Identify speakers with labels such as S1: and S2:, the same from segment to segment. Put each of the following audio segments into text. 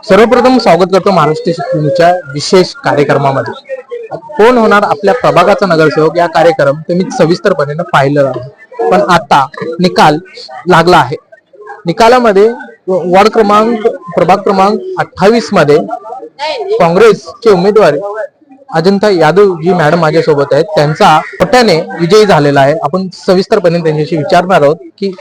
S1: सर्वप्रथम स्वागत करतो महाराष्ट्र शिक्षणाच्या विशेष कार्यक्रमामध्ये. कोण होणार आपल्या प्रभागाचा नगरसेवक या कार्यक्रम तुम्ही सविस्तरपणे पाहिलं आहे. पण आता निकाल लागला आहे. निकालामध्ये वॉर्ड क्रमांक प्रभाग क्रमांक 28 मध्ये काँग्रेसचे उमेदवार अजंता यादव जी मॅडम माझ्यासोबत आहेत, त्यांचा मोठ्याने विजयी झालेला आहे. आपण सविस्तरपणे त्यांच्याशी विचारणार आहोत की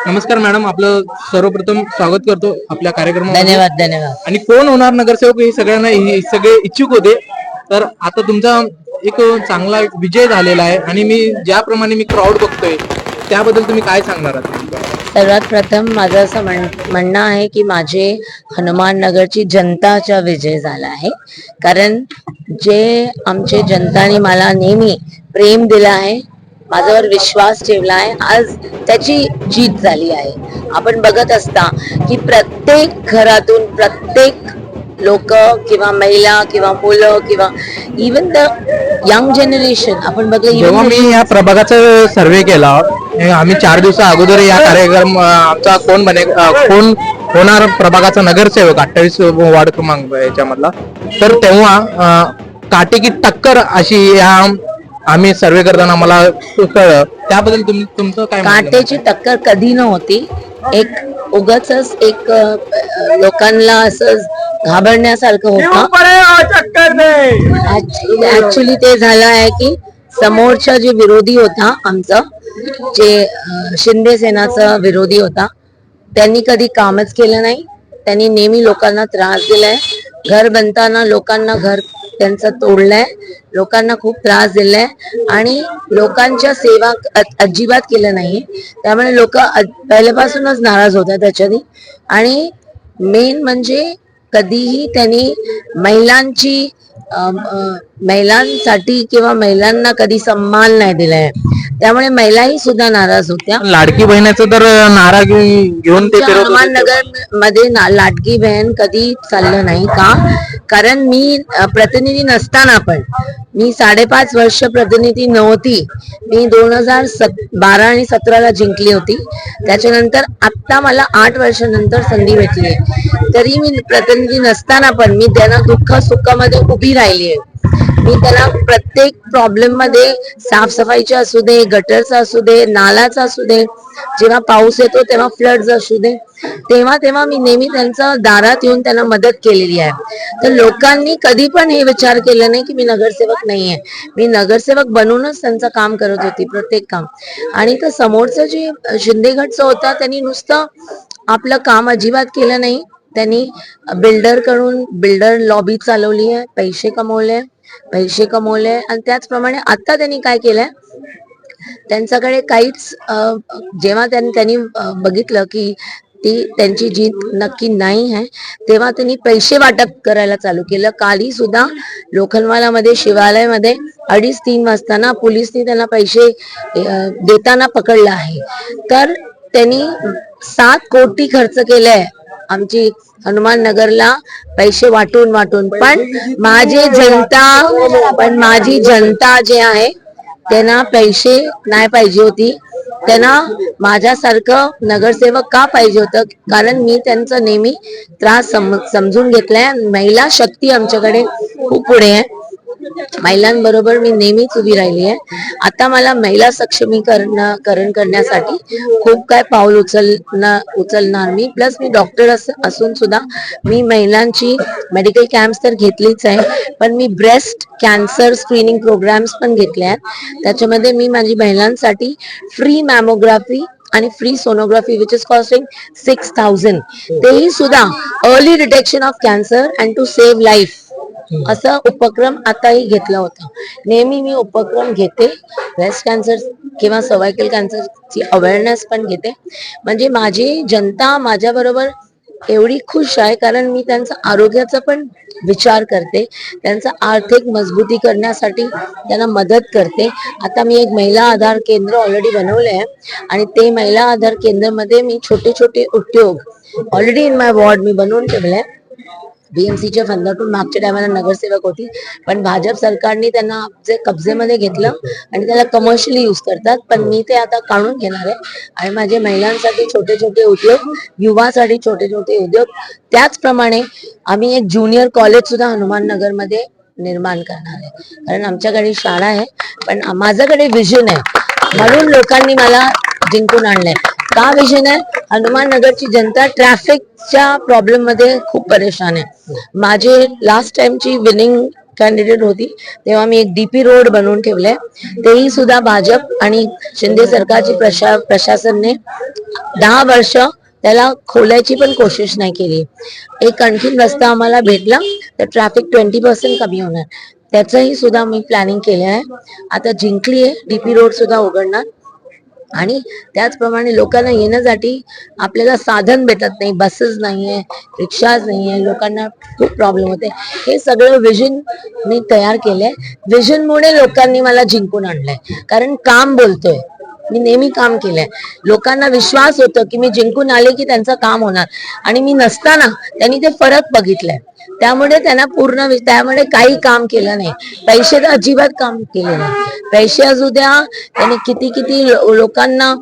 S1: नमस्कार मॅडम, आपलं सर्वप्रथम स्वागत करतो आपल्या कार्यक्रमामध्ये.
S2: धन्यवाद धन्यवाद.
S1: आणि कोण होणार नगरसेवक हे सगळ्यांना सगळे इच्छुक होते. तर आता तुमचा एक चांगला विजय झालेला आहे आणि मी ज्याप्रमाणे मी क्राऊड बघतोय त्याबद्दल तुम्ही काय सांगणार आहात?
S2: सर्वात प्रथम माझं असं म्हणणं आहे की माझे हनुमान नगरची जनताचा विजय झाला आहे. कारण जे आमचे जनताने मला नेहमी प्रेम दिलं आहे, माझ्यावर विश्वास ठेवला आहे, आज त्याची जीत झाली आहे. आपण बघत असता की प्रत्येक घरातून प्रत्येक लोक किंवा महिला किंवा मुलं किंवा इवन द यंग जनरेशन आपण बघलं.
S1: जेव्हा मी या प्रभागाचा सर्वे केला, आम्ही 4 दिवसा अगोदर या कार्यक्रम आमचा कोण होणार प्रभागाचा नगरसेवक 28 वार्ड क्रमांक याच्यामधला, तर तेव्हा काटेकी टक्कर अशी या आम्ही सर्वे करताना मला कळलं. त्याबद्दल तुमचं काय?
S2: काटेची टक्कर कधी नव्हती. एक उगाच एक लोकांना असं घाबरण्यासारखं होतं. ऍक्च्युली ते झालं आहे की समोरचा जे विरोधी होता, आमचा जे शिंदे सेनाचा विरोधी होता, त्यांनी कधी कामच केलं नाही. त्यांनी नेहमी लोकांना त्रास दिलाय. घर बनताना लोकांना घर त्यांचं तोडलंय, लोकांना खूप त्रास दिलाय आणि लोकांच्या सेवा अजिबात केलं नाही. त्यामुळे लोक पहिल्यापासूनच नाराज होतात त्याच्यानी. आणि मेन म्हणजे कधीही त्यांनी महिलांसाठी किंवा महिलांना कधी सन्मान नाही दिलाय. त्यामुळे महिलाही सुद्धा नाराज होत्या.
S1: लाडकी बहिणीचं तर नारा घेऊन ते
S2: हनुमान नगर मध्ये लाडकी बहीण कधी चाललं नाही का? कारण मी प्रतिनिधी नसताना पण मी 5.5 वर्ष प्रतिनिधी नव्हती. मी 2012 आणि 17 जिंकली होती. त्याच्यानंतर आता मला 8 वर्षानंतर संधी भेटली. तरी मी प्रतिनिधी नसताना पण मी त्यांना दुःख सुखामध्ये उभी राहिली आहे. मी त्याला प्रत्येक प्रॉब्लेम मध्ये साफसफाईचा असू दे, गटरचा असू दे, नालाचा असू दे, जेव्हा पाऊस येतो तेव्हा फ्लड्स असू दे, तेव्हा मी नेहमी त्यांच्या दारात येऊन त्यांना मदत केलेली आहे. तर लोकांनी कधी पण हे विचार केला नाही की मी नगरसेवक नाहीये. मी नगरसेवक बनूनच त्यांचं काम करत होती, प्रत्येक काम. आणि तर समोरचं जे शिंदे गटचं होता, त्यांनी नुसतं आपलं काम अजिबात केलं नाही. त्यांनी बिल्डर लॉबी चालवली आहे, पैसे कमवले आणि त्याचप्रमाणे आता त्यांनी काय केलंय, त्यांच्याकडे काहीच जेव्हा त्यांनी बघितलं की त्यांची जीत नक्की नाही आहे, तेव्हा त्यांनी पैसे वाटप करायला चालू केलं. काली सुद्धा लोखंडवालामध्ये शिवालयामध्ये 2:30-3 वाजताना पोलिसनी त्यांना पैसे देताना पकडलं आहे. तर त्यांनी 7 कोटी खर्च केलाय आमची हनुमान नगरला पैसे वाटून. पण माझी जनता जे आहे त्यांना पैसे नाही पाहिजे होती. त्यांना माझ्यासारखं नगरसेवक का पाहिजे होतं? कारण मी त्यांचा नेहमी त्रास समजून घेतलाय. महिला शक्ती आमच्याकडे खूप पुढे आहे. महिलांबरोबर मी नेहमीच उभी राहिली आहे. आता मला महिला सक्षमीकरण करण्यासाठी खूप काय पाऊल उचलणार मी. प्लस मी डॉक्टर असून सुद्धा मी महिलांची मेडिकल कॅम्प्स तर घेतलीच आहे, पण मी ब्रेस्ट कॅन्सर स्क्रीनिंग प्रोग्राम्स पण घेतले आहेत. त्याच्यामध्ये मी माझी महिलांसाठी फ्री मॅमोग्राफी आणि free sonography which is costing 6,000, तेही सुद्धा early detection of cancer and to save life असा उपक्रम आताही घेतला होता. नेहमी मी उपक्रम घेते. ब्रेस्ट कॅन्सर किंवा सर्वायकल कॅन्सरची अवेअरनेस पण घेते. म्हणजे माझी जनता माझ्या बरोबर एवढी खुश आहे कारण मी त्यांचा आरोग्याचा पण विचार करते, त्यांचा आर्थिक मजबूती करण्यासाठी त्यांना मदत करते. आता मी एक महिला आधार केंद्र ऑलरेडी बनवले आहे आणि ते महिला आधार केंद्र मध्ये मी छोटे छोटे उद्योग ऑलरेडी इन माय वॉर्ड मी बनवून ठेवले. बीएमसीच्या फंडातून मागच्या टायमाला नगरसेवक होती, पण भाजप सरकारने त्यांना जे कब्जेमध्ये घेतलं आणि त्याला कमर्शियली यूज करतात. पण मी ते आता काढून घेणार आहे आणि माझे महिलांसाठी छोटे छोटे उद्योग, युवासाठी छोटे छोटे उद्योग, त्याचप्रमाणे आम्ही एक ज्युनियर कॉलेज सुद्धा हनुमान नगर मध्ये निर्माण करणार आहे. कारण आमच्याकडे शाळा आहे, पण माझ्याकडे विजन आहे म्हणून लोकांनी मला जिंकून आणलंय. का विजन आहे? हनुमान नगरची जनता ट्रॅफिकच्या प्रॉब्लेम मध्ये खूप परेशान आहे. माझे लास्ट टाइमची विनिंग कॅन्डिडेट होती तेव्हा मी एक डीपी रोड बनवून ठेवले, तेही सुद्धा भाजप आणि शिंदे सरकारची प्रशासनने 10 वर्ष त्याला खोलायची पण कोशिश नाही केली. एक आणखीन रस्ता आम्हाला भेटला तर ट्रॅफिक 20% कमी होणार, त्याचंही सुद्धा मी प्लॅनिंग केलं आहे. आता जिंकली आहे, डीपी रोड सुद्धा उघडणार आणि त्याचप्रमाणे लोकांना येण्यासाठी आपल्याला साधन भेटत नाही, बसेस नाहीये, रिक्षाच नाहीये, लोकांना खूप प्रॉब्लेम होते. हे सगळं विजन मी तयार केलंय. विजनमुळे लोकांनी मला जिंकून आणलंय, कारण काम बोलतोय, मी नेहमी काम केलंय. लोकांना विश्वास होतो की मी जिंकून आले की त्यांचं काम होणार, आणि मी नसताना त्यांनी ते फरक बघितलाय. त्यामुळे त्यांना त्यामुळे काही काम केलं नाही. पैसे तर अजिबात काम केले नाही. पैसे असू द्या, त्यांनी किती किती लोकांना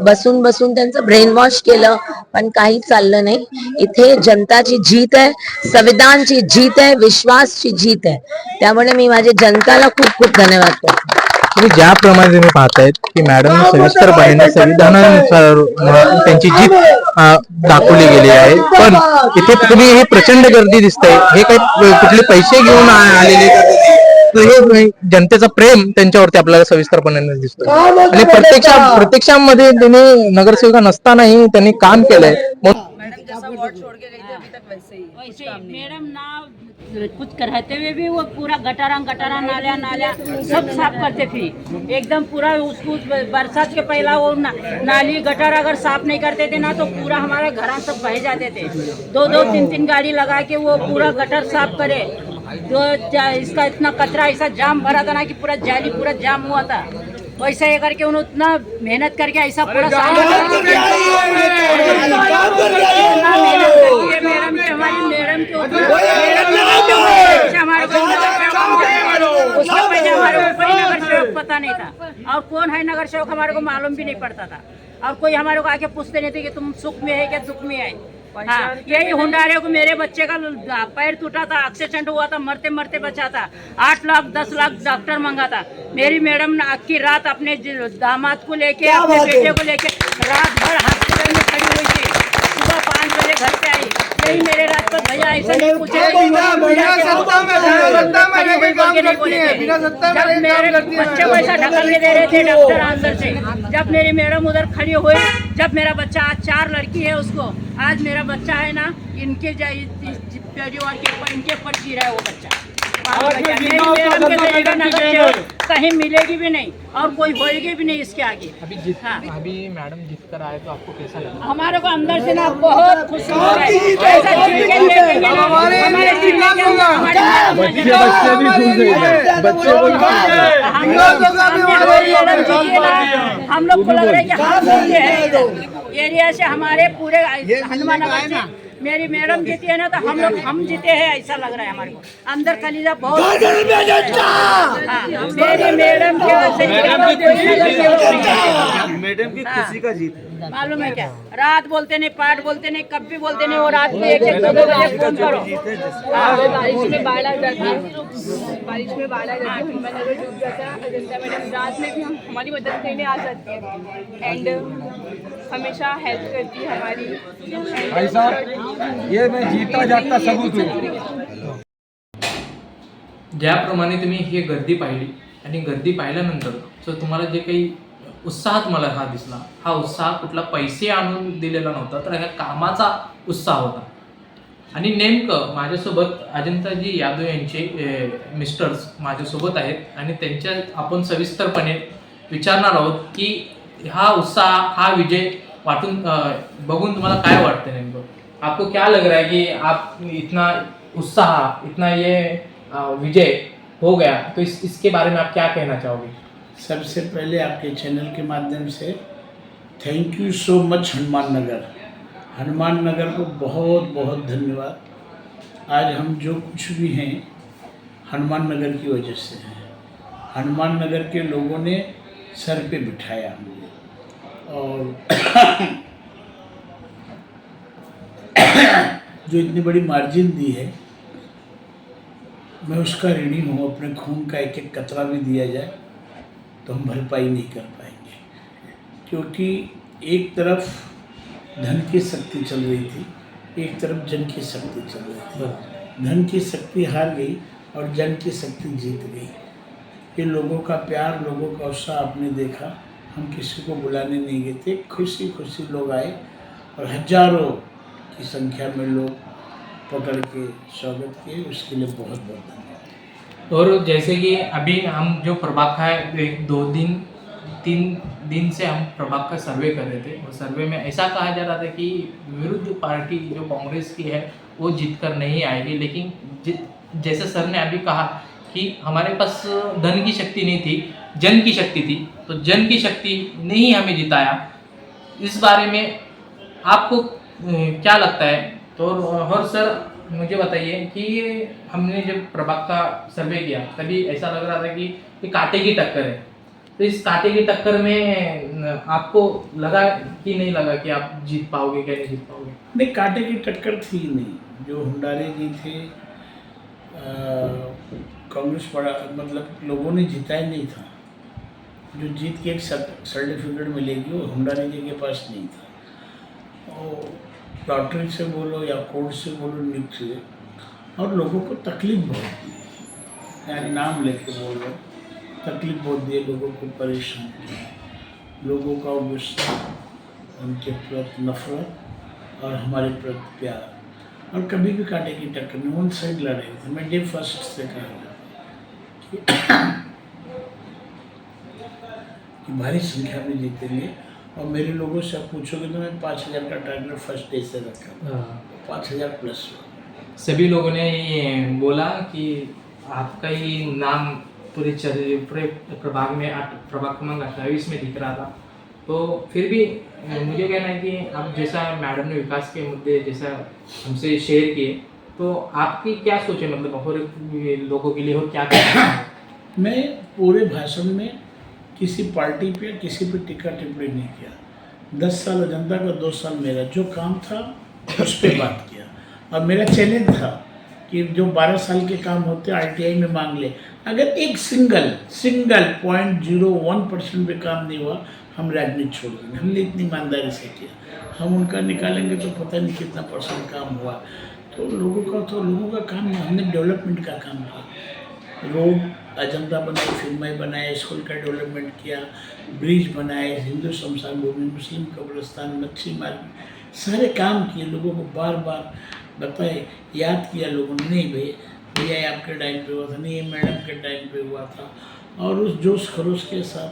S2: बसून बसून त्यांचं ब्रेन वॉश केलं, पण काही चाललं नाही. इथे जनताची जीत आहे, संविधानची जीत आहे, विश्वासची जीत आहे. त्यामुळे मी माझ्या जनताला खूप खूप धन्यवाद करतो.
S1: तुम्ही ज्याप्रमाणे तुम्ही पाहतायत की मॅडम सविस्तरपणे संविधानानुसार त्यांची जीत दाखवली गेली आहे, पण इथे तुम्ही हे प्रचंड गर्दी दिसतंय, हे काही कुठले पैसे घेऊन आलेले तर हे जनतेचा प्रेम त्यांच्यावरती आपल्याला सविस्तरपणे दिसतोय. आणि प्रत्यक्षामध्ये त्यांनी नगरसेविका नसतानाही त्यांनी काम केलंय.
S3: मैडम जैसा वार्ड छोड़ के गई थी अभी तक वैसे ही
S4: वैसे मैडम ना कुछ कराते हुए भी वो पूरा गटारा नाल्या नाल्या सब साफ करते थे एकदम पूरा। उसको बरसात के पहला वो नाली गटर अगर साफ नहीं करते थे ना तो पूरा हमारे घर सब बह जाते थे। 2-2, 3-3 गाड़ी लगा के वो पूरा गटर साफ करे। जो इसका इतना कचरा ऐसा जाम भरा था ना कि पूरा जाली पूरा जाम हुआ था। वैसा ये करके उन्होंने उतना मेहनत करके ऐसा पूरा मैडम के उसके पहले हमारे को कोई नगर सेवक पता नहीं था, और कौन है नगर सेवक हमारे को मालूम भी नहीं पड़ता था, और कोई हमारे को आके पूछते नहीं थे कि तुम सुख में है क्या दुख में है। हाँ, यही हुंडारे को मेरे बच्चे का पैर टूटा था, एक्सीडेंट हुआ था, मरते मरते बचा था। 8 लाख 10 लाख डॉक्टर मंगा था। मेरी मैडम ने आखी रात अपने दामाद को लेके अपने बेटे को लेके रात भर हॉस्पिटल में खड़ी हुई थी। सुबह 5 बजे घर पे आई। यही मेरे रात पर भैया ऐसा नहीं पूछे जब मेरे बच्चे को ऐसा ढकल के दे रहे थे डॉक्टर अंदर से, जब मेरी मैडम उधर खड़ी हुई, जब मेरा बच्चा आज 4 लड़की है उसको, आज मेरा बच्चा है ना इनके परिवार के ऊपर इनके ऊपर जी रहा है वो बच्चा। कहीं मिलेगी भी नहीं और कोई होएगी भी नहीं इसके आगे।
S1: अभी मैडम जीत कर आए तो आपको कैसा लगा?
S4: हमारे को अंदर से ना बहुत खुशी हो रही है। ऐसा हम लोग को लग रहा है कि हम जीते हैं एरिया से, हमारे पूरे हनुमान नगर से मेरी मैडम जीती है ना तो हम जीते हैं ऐसा लग रहा है हमारे को। अंदर कलीजा बहुत मेरी मैडम
S5: की खुशी का जीत है।
S4: मालूम है क्या? रात बोलते नहीं, पाठ बोलते नहीं, कब भी बोलते नहीं, वो रात में 1-2 बजे फोन करो।
S3: बारिश में बाढ़ आ जाती है, बारिश में बाढ़ आ जाती है, हनुमान नगर डूब जाता है। जनता मैडम रात में भी हमारी मदद करने आ जाती है एंड हमेशा हेल्प करती है हमारी।
S5: भाई साहब ये मैं जीता जागता सबूत हूँ।
S1: ज्याप्रमाणे तुम्ही ही गर्दी पाहिली आणि गर्दी पाहिल्यानंतर जो तुम्हाला जे काही उत्साहात मला हा दिसला, हा उत्साह कुठला पैसे आणून दिलेला नव्हता, तर ह्या कामाचा उत्साह होता. आणि नेमकं माझ्यासोबत अजंताजी यादव यांचे मिस्टर्स माझ्यासोबत आहेत आणि त्यांच्या आपण सविस्तरपणे विचारणार आहोत की हा उत्साह, हा विजय वाटून बघून तुम्हाला काय वाटतं नेमकं? आपको क्या लग रहा है कि आप इतना उत्साह, इतना ये विजय हो गया, तो इसके बारे में आप क्या कहना चाहोगे?
S6: सबसे पहले आपके चैनल के माध्यम से thank you so much Hanuman Nagar को बहुत बहुत धन्यवाद। आज हम जो कुछ भी हैं हनुमान नगर की वजह से हैं। हनुमान नगर के लोगों ने सर पे बिठाया मुझे, और जो इतनी बड़ी मार्जिन दी है, मैं उसका ऋणी हूँ। अपने खून का एक एक कतरा भी दिया जाए तो हम भरपाई नहीं कर पाएंगे, क्योंकि एक तरफ धन की शक्ति चल रही थी, एक तरफ जन की शक्ति चल रही थी। धन की शक्ति हार गई और जन की शक्ति जीत गई। ये लोगों का प्यार, लोगों का उत्साह आपने देखा। हम किसी को बुलाने नहीं गए थे, खुशी खुशी लोग आए और हजारों की संख्या में लोग पकड़ के स्वागत किए। उसके लिए बहुत बहुत धन्यवाद।
S1: और जैसे कि अभी हम जो प्रभाग का है, एक 2 दिन 3 दिन से हम प्रभाग का सर्वे कर रहे थे, और सर्वे में ऐसा कहा जा रहा था कि विरुद्ध पार्टी जो कांग्रेस की है वो जीत कर नहीं आएगी, लेकिन जैसे सर ने अभी कहा कि हमारे पास धन की शक्ति नहीं थी, जन की शक्ति थी, तो जन की शक्ति ने ही हमें जिताया। इस बारे में आपको क्या लगता है? तो और सर मुझे बताइए कि हमने जब प्रभाग का सर्वे किया तभी ऐसा लग रहा था कि ये कांटे की टक्कर है, तो इस कांटे की टक्कर में आपको लगा कि नहीं लगा कि आप जीत पाओगे क्या नहीं जीत पाओगे?
S6: नहीं, कांटे की टक्कर थी नहीं। जो हुंडारे जी थे, कांग्रेस बड़ा मतलब लोगों ने जिताया नहीं था। जो जीत के एक सर्टिफिकेट मिलेगी वो हुंडारे जी के पास नहीं था। और लॉटरी से बोलो या कोर्ट से बोलो नीचे, और लोगों को तकलीफ बहुत दी, यानी नाम लेके बोलो, तकलीफ बहुत दी, लोगों को परेशान किया, लोगों का गुस्सा, उनके प्रति नफरत और हमारे प्रति प्यार। और कभी भी कांटे की टक्कर नहीं, वन साइड लड़ रहे थे। मैं डे फर्स्ट से कहा कि भारी संख्या में जीतेंगे। और मेरे लोगों से आप पूछोगे तो मैं 5000 का टारगेट फर्स्ट डे से रखा, 5000 प्लस।
S1: सभी लोगों ने ये बोला कि आपका ही नाम पूरे प्रभाग में प्रभाग क्रमांक 28 में दिख रहा था। तो फिर भी मुझे कहना है कि अब जैसा मैडम ने विकास के मुद्दे जैसा हमसे शेयर किए, तो आपकी क्या सोच है, मतलब और लोगों के लिए और क्या करना है?
S6: मैं पूरे भाषण में किसी पार्टी पे किसी पे टिक्का टिप्पणी नहीं किया। 10 साल अजंता का, 2 साल मेरा, जो काम था उस पर बात किया। और मेरा चैलेंज था कि जो 12 साल के काम होते RTI में मांग ले। अगर एक सिंगल 0.01% भी काम नहीं हुआ, हम राजनीति छोड़ देंगे। हमने इतनी ईमानदारी से किया। हम उनका निकालेंगे तो पता नहीं कितना % काम हुआ। तो लोगों का काम नहीं, हमने डेवलपमेंट का काम किया। रोड अजंता बनाई, फिल्में बनाए, स्कूल का डेवलपमेंट किया, ब्रिज बनाए, हिंदू शमशान भूमि, मुस्लिम कब्रिस्तान, मच्छी मार्केट, सारे काम किए। लोगों को बार बार बताए, याद किया लोगों ने, नहीं भैया ये आपके टाइम पे हुआ था, नहीं ये मैडम के टाइम पे हुआ था। और उस जोश खरोश के साथ,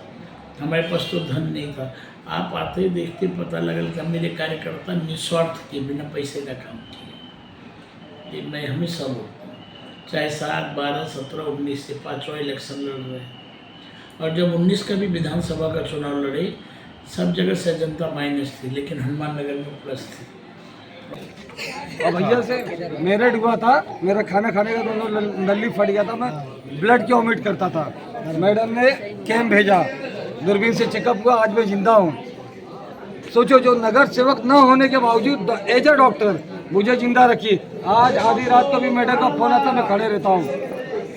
S6: हमारे पास तो धन नहीं था। आप आते देखते पता लगा कि मेरे कार्यकर्ता निस्वार्थ के बिना पैसे का काम किए। ये मैं हमेशा बोलता हूँ, चाहे 7, 12, 17, 19 से 5वां इलेक्शन लड़ रहे हैं। और जब 19 का भी विधानसभा का चुनाव लड़े, सब जगह से जनता माइनस थी, लेकिन हनुमान नगर में प्लस थी।
S5: और भैया से मेरठ हुआ था, मेरा खाना खाने का दोनों नली फट गया था, मैं ब्लड की वॉमिट करता था। मैडम ने कैंप भेजा, दूरबीन से चेकअप हुआ, आज मैं जिंदा हूँ। सोचो, जो नगर सेवक न होने के बावजूद एज ए डॉक्टर मुझे जिंदा रखी। आज आधी रात को भी मैडम का फोन आता, मैं खड़े रहता हूँ,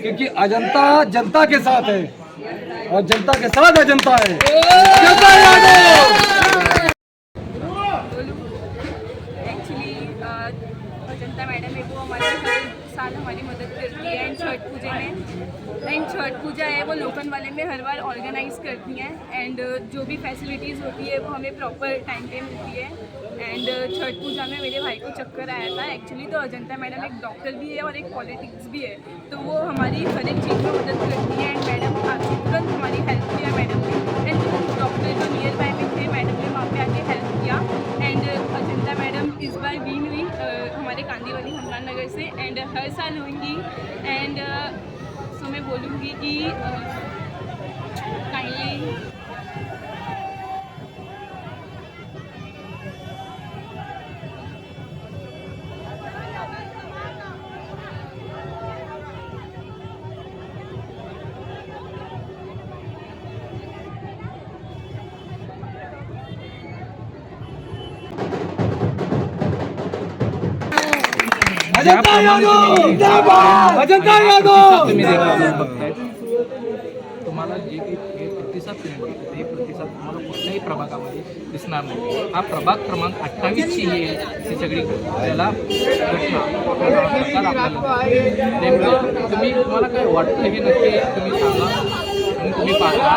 S5: क्योंकि अजंता जनता के साथ है और जनता के साथ अजंता है। अजंता याद है।
S3: एक्चुअली अजंता मैडम है, वो हमारे हर साल हमारी मदद करती है। एंड छठ पूजा है वो लोकन वाले में हर बार ऑर्गेनाइज करती हैं। एंड जो भी फैसिलिटीज़ होती है वो हमें प्रॉपर टाइम पे मिलती है। एंड छठ पूजा में मेरे भाई को चक्कर आया था एक्चुअली। तो अजंता मैडम एक डॉक्टर भी है और एक पॉलिटिक्स भी है, तो वो हमारी हर एक चीज़ में मदद करती है। एंड मैडम आके तुरंत हमारी हेल्प किया मैडम ने। एंड डॉक्टर जो नियर बाय में थे, मैडम ने वहाँ पे आके हेल्प किया। एंड अजंता मैडम इस बार विन हुई हमारे कांदीवली हनुमान नगर से, एंड हर साल होंगी। एंड सो मैं बोलूँगी कि काइंडली
S1: ज्याप्रमाणे तुम्ही प्रतिसाद तुम्ही बघताय, तुम्हाला जे काही हे प्रतिसाद तुम्ही बघताय, हे प्रतिसाद तुम्हाला कुठल्याही प्रभागामध्ये दिसणार नाही. हा प्रभाग क्रमांक 28ची ही सगळी त्याला घटना आपल्याला नेमकं तुम्हाला काय वाटतं हे नक्की तुम्ही सांगा आणि तुम्ही पाहता.